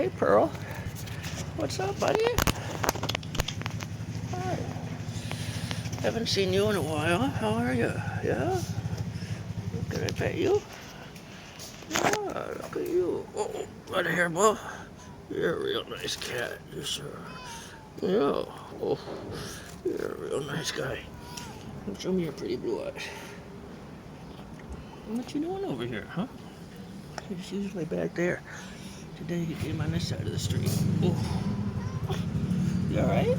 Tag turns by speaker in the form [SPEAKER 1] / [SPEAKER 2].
[SPEAKER 1] Hey, Pearl. What's up, buddy? Hi. Haven't seen you in a while. How are you? Yeah? Can I pet you? Yeah, look at you. Oh, what a hairball. You're a real nice cat. You sure are. Yeah. Oh, you're a real nice guy. Show me your pretty blue eyes. What you doing over here, huh? She's usually back there. Today he came on this side of the street. Oh. You alright?